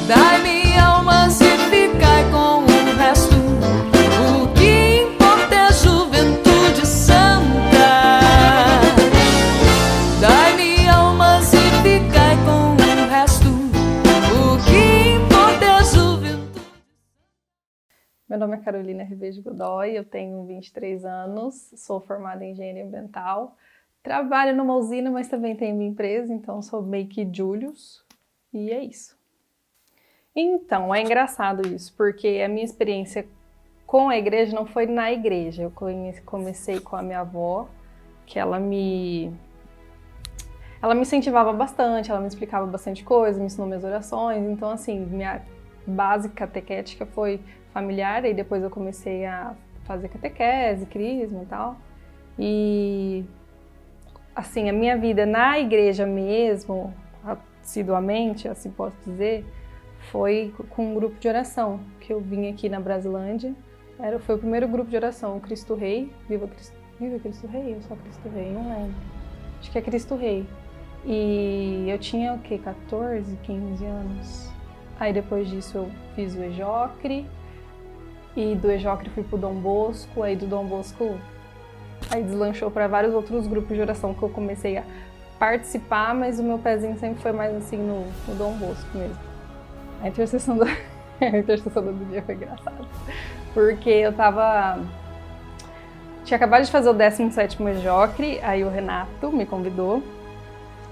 Dai-me alma se ficai com o resto. O que importa é a juventude santa. Dai-me alma se ficai com o resto. O que importa é a juventude. Meu nome é Carolina Ribeiro Godoy, eu tenho 23 anos, sou formada em engenharia ambiental. Trabalho numa usina, mas também tenho minha empresa, então sou Make Julius. E é isso. Então, é engraçado isso, porque a minha experiência com a igreja não foi na igreja. Eu comecei com a minha avó, que ela me incentivava bastante, ela me explicava bastante coisa, me ensinou minhas orações. Então, assim, minha base catequética foi familiar, e depois eu comecei a fazer catequese, crisma e tal. E, assim, a minha vida na igreja mesmo, assiduamente, assim posso dizer, foi com um grupo de oração, que eu vim aqui na Brasilândia. Foi o primeiro grupo de oração, o Cristo Rei. Viva Cristo Rei? Ou só Cristo Rei? Não lembro. Acho que é Cristo Rei. E eu tinha, o quê? 14, 15 anos. Aí depois disso eu fiz o EJOCRE. E do EJOCRE fui pro Dom Bosco. Aí do Dom Bosco, aí deslanchou para vários outros grupos de oração que eu comecei a participar, mas o meu pezinho sempre foi mais assim no Dom Bosco mesmo. A intercessão do dia foi engraçada, porque eu tinha acabado de fazer o 17º EJOCRE, aí o Renato me convidou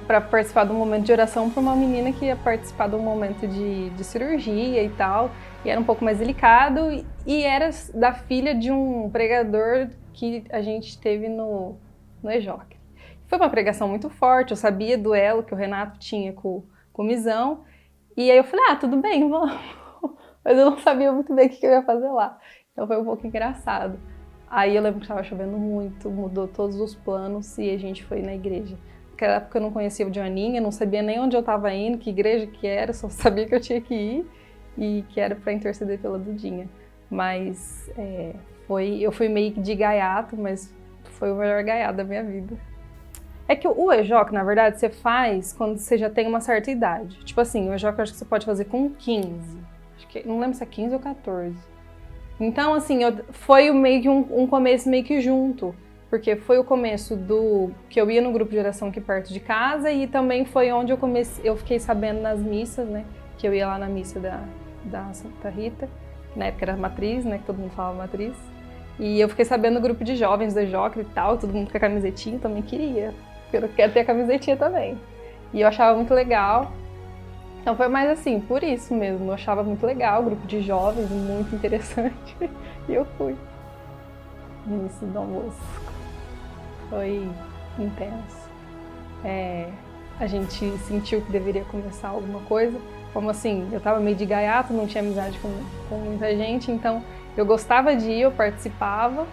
para participar de um momento de oração para uma menina que ia participar de um momento de cirurgia e tal, e era um pouco mais delicado, e era da filha de um pregador que a gente teve no EJOCRE. Foi uma pregação muito forte, eu sabia do elo que o Renato tinha com o Misão, e aí eu falei, tudo bem, vamos. Mas eu não sabia muito bem o que eu ia fazer lá. Então foi um pouco engraçado. Aí eu lembro que estava chovendo muito, mudou todos os planos e a gente foi na igreja. Naquela época eu não conhecia o Joaninha, não sabia nem onde eu estava indo, que igreja que era, só sabia que eu tinha que ir e que era para interceder pela Dudinha. Mas eu fui meio que de gaiato, mas foi o melhor gaiato da minha vida. É que o EJOCRE, na verdade, você faz quando você já tem uma certa idade. Tipo assim, o EJOCRE eu acho que você pode fazer com 15. Acho que, não lembro se é 15 ou 14. Então, assim, foi meio que um começo meio que junto. Porque foi o começo que eu ia no grupo de oração aqui perto de casa, e também foi onde eu fiquei sabendo nas missas, né? Que eu ia lá na missa da Santa Rita, que na época era matriz, né? Que todo mundo falava matriz. E eu fiquei sabendo no grupo de jovens do EJOCRE e tal, todo mundo com a camisetinha, também queria. Eu quero ter a camisetinha também. E eu achava muito legal. Então foi mais assim, por isso mesmo. Eu achava muito legal, o grupo de jovens, muito interessante. E eu fui. Início do Dom Bosco. Foi intenso. A gente sentiu que deveria começar alguma coisa. Como assim, eu tava meio de gaiato, não tinha amizade com muita gente, então eu gostava de ir, eu participava.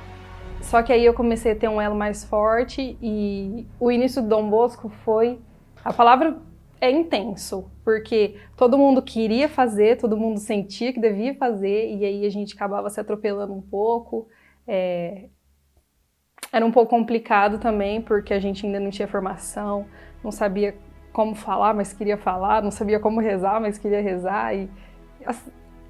Só que aí eu comecei a ter um elo mais forte, e o início do Dom Bosco foi... A palavra é intenso, porque todo mundo queria fazer, todo mundo sentia que devia fazer, e aí a gente acabava se atropelando um pouco. Era um pouco complicado também, porque a gente ainda não tinha formação, não sabia como falar, mas queria falar, não sabia como rezar, mas queria rezar.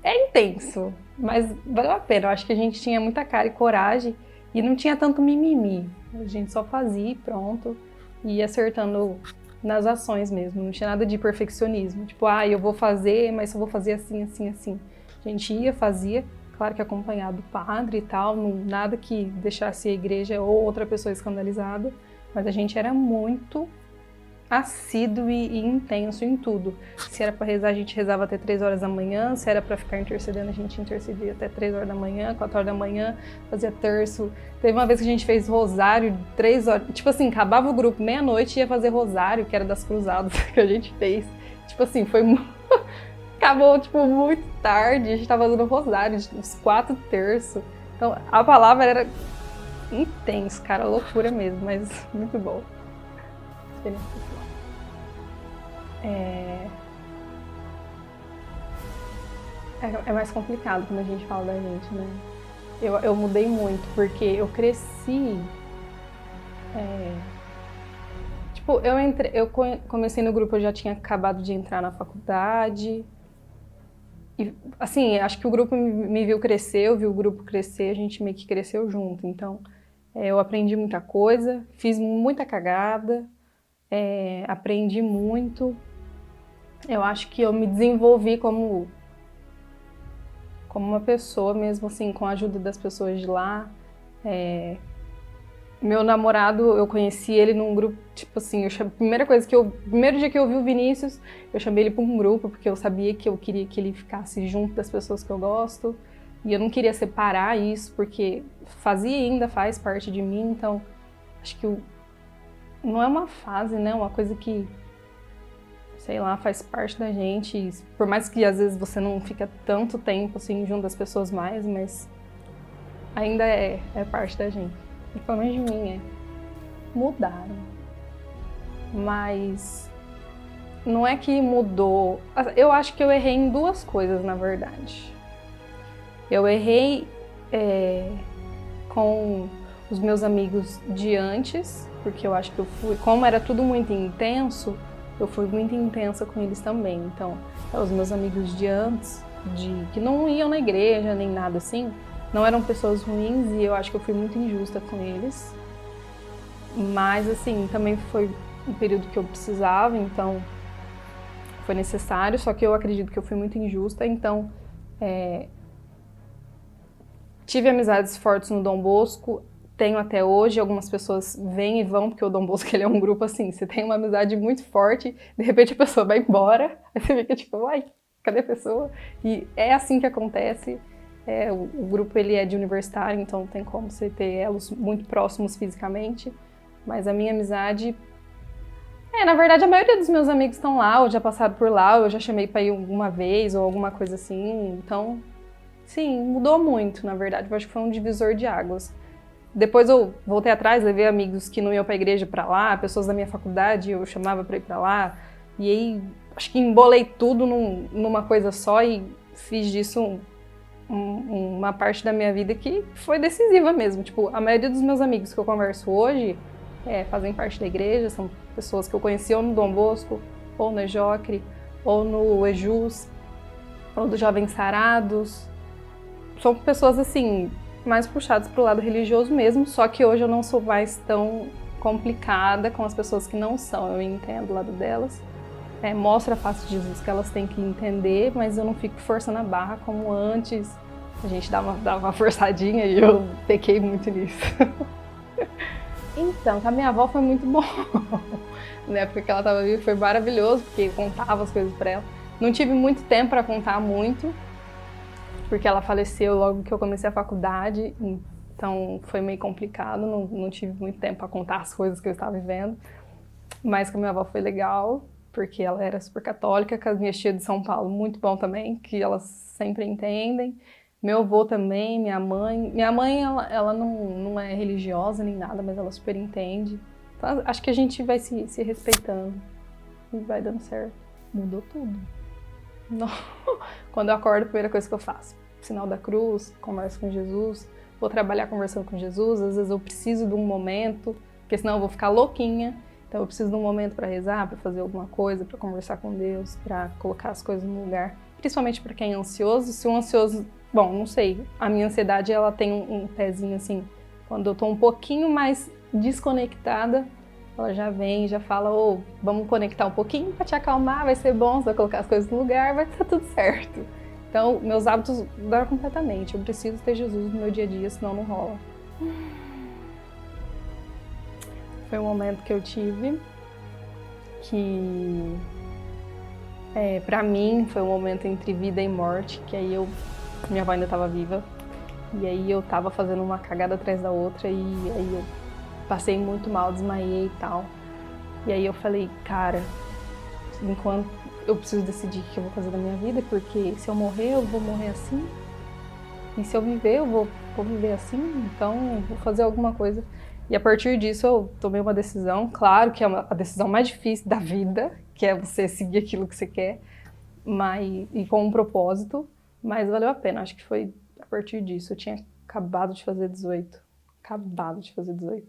É intenso, mas valeu a pena. Eu acho que a gente tinha muita cara e coragem, e não tinha tanto mimimi. A gente só fazia e pronto, e ia acertando nas ações mesmo. Não tinha nada de perfeccionismo. Tipo, eu vou fazer, mas só vou fazer assim, assim, assim. A gente ia, fazia, claro que acompanhado do padre e tal, nada que deixasse a igreja ou outra pessoa escandalizada, mas a gente era muito assíduo e intenso em tudo. Se era para rezar, a gente rezava até 3 horas da manhã, se era para ficar intercedendo, a gente intercedia até 3 horas da manhã, 4 horas da manhã, fazia terço. Teve uma vez que a gente fez rosário, 3 horas, tipo assim, acabava o grupo meia-noite e ia fazer rosário, que era das cruzadas que a gente fez. Tipo assim, acabou tipo muito tarde, a gente tava fazendo rosário, uns 4 terços. Então a palavra era intenso, cara, loucura mesmo, mas muito bom. Experiência pessoal. É mais complicado quando a gente fala da gente, né? Eu mudei muito, porque eu cresci... Tipo, eu comecei no grupo, eu já tinha acabado de entrar na faculdade, E, assim, acho que o grupo me viu crescer, eu vi o grupo crescer, a gente meio que cresceu junto. Então, eu aprendi muita coisa, fiz muita cagada, aprendi muito. Eu acho que eu me desenvolvi como uma pessoa mesmo, assim, com a ajuda das pessoas de lá. Meu namorado, eu conheci ele num grupo, tipo assim, primeiro dia que eu vi o Vinícius, eu chamei ele para um grupo, porque eu sabia que eu queria que ele ficasse junto das pessoas que eu gosto, e eu não queria separar isso, porque fazia e ainda faz parte de mim, então acho que não é uma fase, né, uma coisa que, sei lá, faz parte da gente, e por mais que às vezes você não fica tanto tempo, assim, junto das pessoas mais, mas ainda é parte da gente. E pelo menos de mim, mudaram. Mas não é que mudou. Eu acho que eu errei em duas coisas, na verdade. Eu errei com os meus amigos de antes, porque eu acho que como era tudo muito intenso, eu fui muito intensa com eles também. Então, os meus amigos de antes, que não iam na igreja nem nada assim, não eram pessoas ruins e eu acho que eu fui muito injusta com eles. Mas, assim, também foi um período que eu precisava, então foi necessário, só que eu acredito que eu fui muito injusta, então tive amizades fortes no Dom Bosco, tenho até hoje, algumas pessoas vêm e vão, porque o Dom Bosco ele é um grupo assim, você tem uma amizade muito forte, de repente a pessoa vai embora, aí você fica tipo, uai, cadê a pessoa? E é assim que acontece. O grupo ele é de universitário, então tem como você ter elos muito próximos fisicamente, mas a minha amizade... na verdade a maioria dos meus amigos estão lá, ou já passaram por lá, ou eu já chamei pra ir uma vez, ou alguma coisa assim, então... Sim, mudou muito, na verdade, eu acho que foi um divisor de águas. Depois eu voltei atrás, levei amigos que não iam pra igreja pra lá, pessoas da minha faculdade eu chamava pra ir pra lá, e aí acho que embolei tudo numa coisa só e fiz disso uma parte da minha vida que foi decisiva mesmo. Tipo, a maioria dos meus amigos que eu converso hoje fazem parte da igreja, são pessoas que eu conheci ou no Dom Bosco, ou no Ejocre, ou no Ejus, ou do Jovens Sarados. São pessoas, assim, mais puxadas pro lado religioso mesmo, só que hoje eu não sou mais tão complicada com as pessoas que não são, eu entendo o lado delas. Mostra a face de Jesus que elas têm que entender, mas eu não fico forçando a barra como antes. A gente dava uma forçadinha e eu pequei muito nisso. Então, com a minha avó foi muito bom. Na época que ela estava viva foi maravilhoso, porque eu contava as coisas para ela. Não tive muito tempo para contar muito, porque ela faleceu logo que eu comecei a faculdade, então foi meio complicado, não tive muito tempo para contar as coisas que eu estava vivendo. Mas com a minha avó foi legal, porque ela era super católica, com as minhas tias de São Paulo, muito bom também, que elas sempre entendem. Meu avô também, minha mãe. Minha mãe, ela não é religiosa nem nada, mas ela super entende. Então, acho que a gente vai se respeitando e vai dando certo. Mudou tudo. Não. Quando eu acordo, a primeira coisa que eu faço, sinal da cruz, converso com Jesus, vou trabalhar conversando com Jesus, às vezes eu preciso de um momento, porque senão eu vou ficar louquinha. Então eu preciso de um momento para rezar, para fazer alguma coisa, para conversar com Deus, para colocar as coisas no lugar. Principalmente para quem é ansioso. Se o ansioso, bom, não sei, a minha ansiedade ela tem um pezinho assim, quando eu tô um pouquinho mais desconectada, ela já vem, já fala, vamos conectar um pouquinho para te acalmar, vai ser bom, você vai colocar as coisas no lugar, vai estar tudo certo. Então meus hábitos mudaram completamente, eu preciso ter Jesus no meu dia a dia, senão não rola. Foi um momento que eu tive que, pra mim, foi um momento entre vida e morte, que aí minha avó ainda estava viva, e aí eu tava fazendo uma cagada atrás da outra, e aí eu passei muito mal, desmaiei e tal. E aí eu falei, cara, enquanto eu preciso decidir o que eu vou fazer da minha vida, porque se eu morrer, eu vou morrer assim, e se eu viver, eu vou viver assim, então eu vou fazer alguma coisa. E a partir disso eu tomei uma decisão, claro que é a decisão mais difícil da vida, que é você seguir aquilo que você quer, e com um propósito, mas valeu a pena, acho que foi a partir disso. Eu tinha acabado de fazer 18.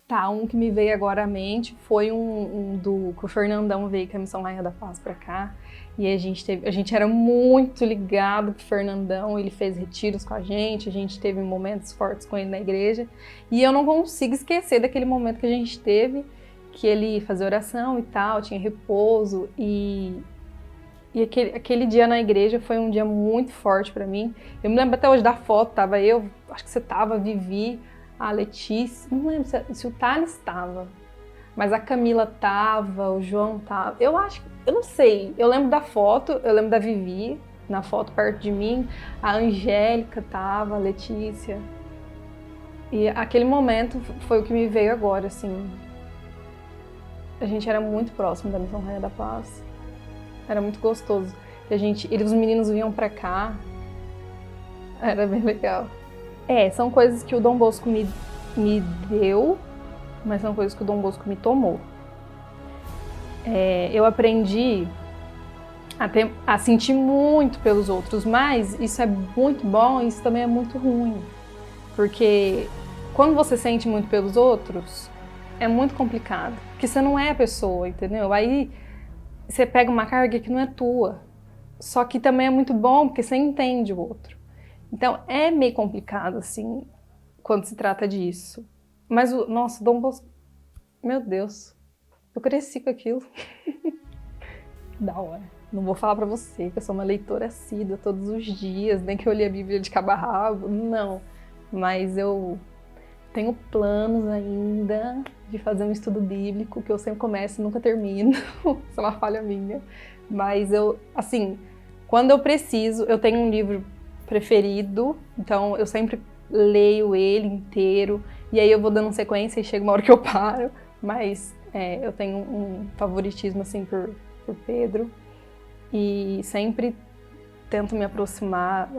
Tá, um que me veio agora à mente foi que o Fernandão veio com a Missão Rainha da Paz pra cá, E a gente era muito ligado pro Fernandão, ele fez retiros com a gente teve momentos fortes com ele na igreja. E eu não consigo esquecer daquele momento que a gente teve, que ele fazia oração e tal, tinha repouso. E aquele dia na igreja foi um dia muito forte pra mim. Eu me lembro até hoje da foto, tava eu, acho que você tava, a Vivi, a Letícia, não lembro se o Thales tava. Mas a Camila tava, o João tava, eu não sei, eu lembro da foto, eu lembro da Vivi, na foto perto de mim, a Angélica tava, a Letícia. E aquele momento foi o que me veio agora, assim. A gente era muito próximo da Missão Rainha da Paz, era muito gostoso. Os meninos vinham pra cá, era bem legal. São coisas que o Dom Bosco me deu, mas são coisas que o Dom Bosco me tomou. Eu aprendi a sentir muito pelos outros, mas isso é muito bom e isso também é muito ruim. Porque quando você sente muito pelos outros, é muito complicado, porque você não é a pessoa, entendeu? Aí você pega uma carga que não é tua, só que também é muito bom porque você entende o outro. Então é meio complicado, assim, quando se trata disso. Mas, nossa, Dom Bosco, meu Deus, eu cresci com aquilo. Da hora. Não vou falar pra você que eu sou uma leitora assídua todos os dias, nem que eu li a Bíblia de cabo a rabo, não. Mas eu tenho planos ainda de fazer um estudo bíblico, que eu sempre começo e nunca termino. Isso é uma falha minha. Mas assim, quando eu preciso, eu tenho um livro preferido, então eu sempre leio ele inteiro, e aí eu vou dando sequência e chega uma hora que eu paro, mas eu tenho um favoritismo assim por Pedro, e sempre tento me aproximar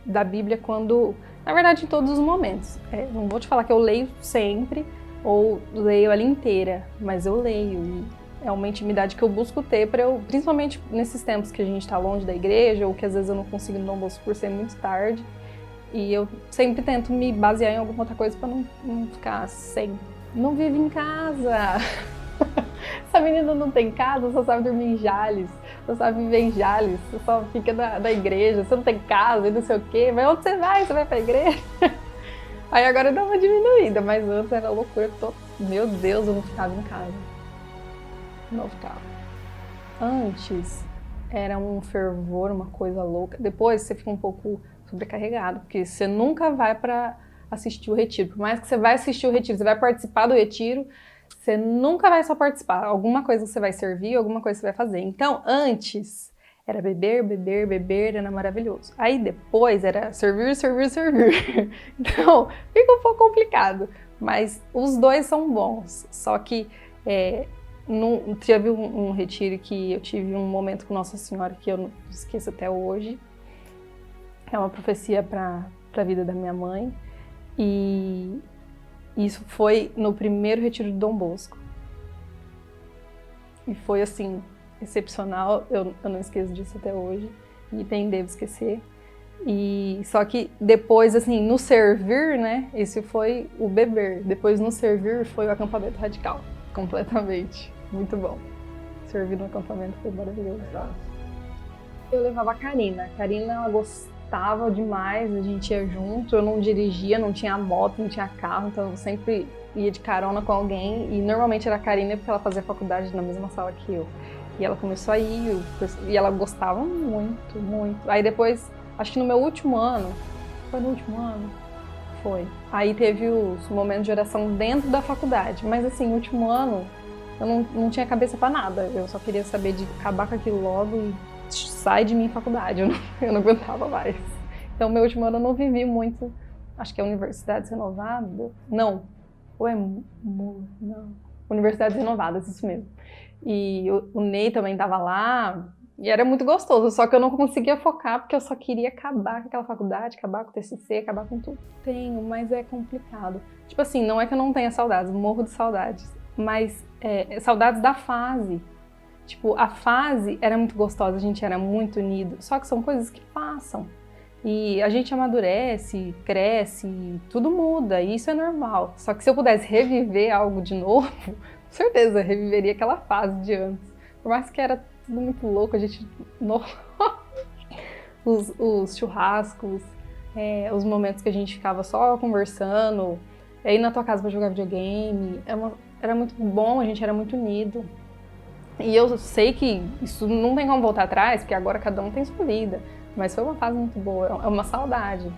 da Bíblia quando, na verdade, em todos os momentos. Não vou te falar que eu leio sempre, ou leio ela inteira, mas eu leio, e é uma intimidade que eu busco ter para eu, principalmente nesses tempos que a gente está longe da igreja, ou que às vezes eu não consigo ir no Dom Bosco por ser muito tarde. E eu sempre tento me basear em alguma outra coisa pra não ficar sem. Não vive em casa. Essa menina não tem casa, só sabe dormir em Jales, só sabe viver em Jales, só fica da igreja, você não tem casa e não sei o quê. Mas onde você vai? Você vai pra igreja? Aí agora dá uma diminuída, mas antes era loucura. Meu Deus, eu não ficava em casa. Não ficava. Antes era um fervor, uma coisa louca. Depois você fica um pouco sobrecarregado, porque você nunca vai para assistir o retiro. Por mais que você vai assistir o retiro, você vai participar do retiro, você nunca vai só participar. Alguma coisa você vai servir, alguma coisa você vai fazer. Então, antes era beber, beber, beber, era maravilhoso. Aí depois era servir, servir, servir. Então, fica um pouco complicado. Mas os dois são bons. Só que teve um retiro que eu tive um momento com Nossa Senhora que eu não esqueço até hoje. É uma profecia para a vida da minha mãe, e isso foi no primeiro retiro de Dom Bosco. E foi, assim, excepcional, eu não esqueço disso até hoje, e nem devo esquecer. E só que depois, assim, no servir, né, esse foi o beber, depois no servir foi o acampamento radical, completamente, muito bom. Servir no acampamento foi maravilhoso. Eu levava a Karina, ela gostava demais, a gente ia junto, eu não dirigia, não tinha moto, não tinha carro, então eu sempre ia de carona com alguém, e normalmente era a Karina porque ela fazia faculdade na mesma sala que eu. E ela começou a ir, e ela gostava muito, muito. Aí depois, acho que no meu último ano, foi no último ano? Foi. Aí teve os momentos de oração dentro da faculdade, mas assim, no último ano, eu não tinha cabeça pra nada, eu só queria saber de acabar com aquilo logo e sai de mim faculdade, eu não aguentava mais. Então, meu último ano eu não vivi muito, acho que é Universidades Renovadas, não, ou não, Universidades Renovadas, isso mesmo. E o Ney também estava lá, e era muito gostoso, só que eu não conseguia focar, porque eu só queria acabar com aquela faculdade, acabar com o TCC, acabar com tudo. Tenho, mas é complicado. Tipo assim, não é que eu não tenha saudades, morro de saudades, mas saudades da fase. Tipo, a fase era muito gostosa, a gente era muito unido, só que são coisas que passam. E a gente amadurece, cresce, tudo muda, e isso é normal. Só que se eu pudesse reviver algo de novo, com certeza reviveria aquela fase de antes. Por mais que era tudo muito louco, a gente... Os churrascos, os momentos que a gente ficava só conversando, ir na tua casa pra jogar videogame, era muito bom, a gente era muito unido. E eu sei que isso não tem como voltar atrás, porque agora cada um tem sua vida, mas foi uma fase muito boa, é uma saudade.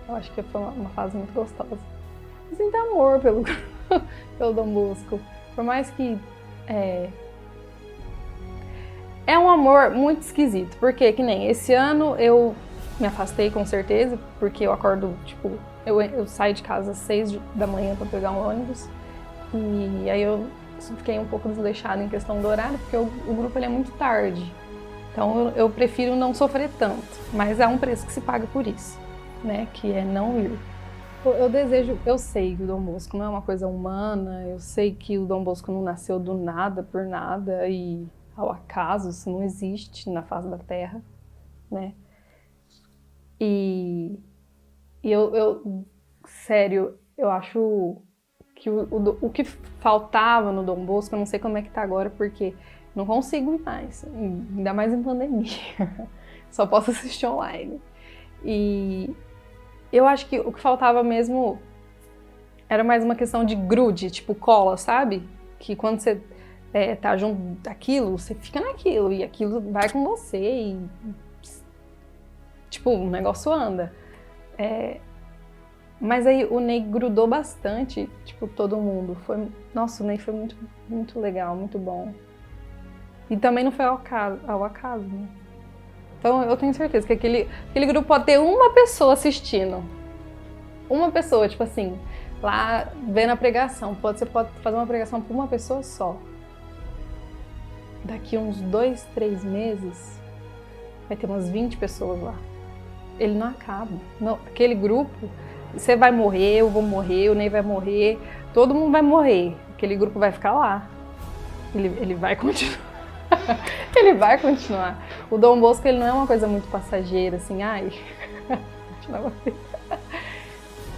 Eu acho que foi uma fase muito gostosa. Eu sinto amor pelo Dom Bosco, por mais que... É um amor muito esquisito, porque que nem esse ano eu me afastei com certeza, porque eu acordo, tipo, eu saio de casa às 6 da manhã para pegar um ônibus, e aí eu fiquei um pouco desleixada em questão do horário, porque o grupo ele é muito tarde, então eu prefiro não sofrer tanto, mas há um preço que se paga por isso, né, que é não ir. Eu sei que o Dom Bosco não é uma coisa humana, eu sei que o Dom Bosco não nasceu do nada, por nada, e ao acaso, isso não existe na face da Terra, né? E sério, eu acho que o que faltava no Dom Bosco, eu não sei como é que tá agora, porque não consigo ir mais, ainda mais em pandemia, só posso assistir online. E eu acho que o que faltava mesmo era mais uma questão de grude, tipo cola, sabe? Que quando você tá junto daquilo, você fica naquilo, e aquilo vai com você, e tipo, o negócio anda. Mas aí o Ney grudou bastante, tipo, todo mundo. Nossa, o Ney foi muito, muito legal, muito bom. E também não foi ao acaso, né? Então eu tenho certeza que aquele grupo pode ter uma pessoa assistindo. Uma pessoa, tipo assim, lá vendo a pregação. Você pode fazer uma pregação por uma pessoa só. Daqui uns 2, 3 meses, vai ter umas 20 pessoas lá. Ele não acaba. Não, aquele grupo, você vai morrer, eu vou morrer, o Ney vai morrer, todo mundo vai morrer. Aquele grupo vai ficar lá. Ele vai continuar. Ele vai continuar. O Dom Bosco, ele não é uma coisa muito passageira, assim, ai...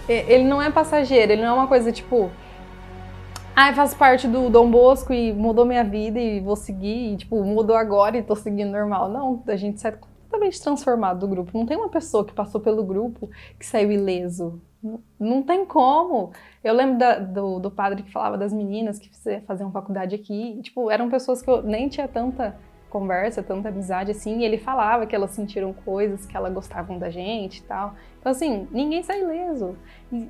Ele não é passageiro, ele não é uma coisa tipo... Ai, faço parte do Dom Bosco e mudou minha vida e vou seguir, e, tipo, mudou agora e tô seguindo normal. Não, a gente sai completamente transformado do grupo. Não tem uma pessoa que passou pelo grupo que saiu ileso. Não tem como. Eu lembro do padre que falava das meninas que faziam faculdade aqui. E, tipo, eram pessoas que eu nem tinha tanta conversa, tanta amizade assim. E ele falava que elas sentiram coisas, que elas gostavam da gente e tal. Então, assim, ninguém sai ileso. E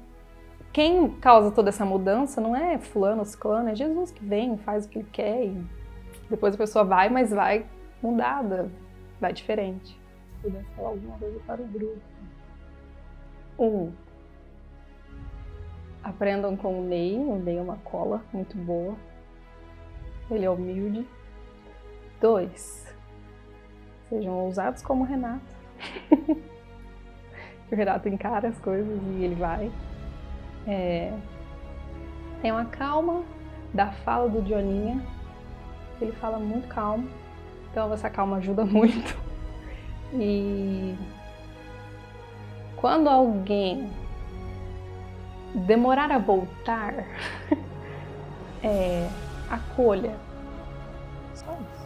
quem causa toda essa mudança não é fulano ou ciclano, é Jesus que vem, faz o que ele quer e depois a pessoa vai, mas vai mudada, vai diferente. Se pudesse falar alguma coisa para o grupo. 1. Aprendam com o Ney é uma cola muito boa. Ele é humilde. 2. Sejam ousados como o Renato. O Renato encara as coisas e ele vai. Tenham a calma da fala do Dioninha. Ele fala muito calmo, então essa calma ajuda muito. E quando alguém demorar a voltar, acolha. Só isso.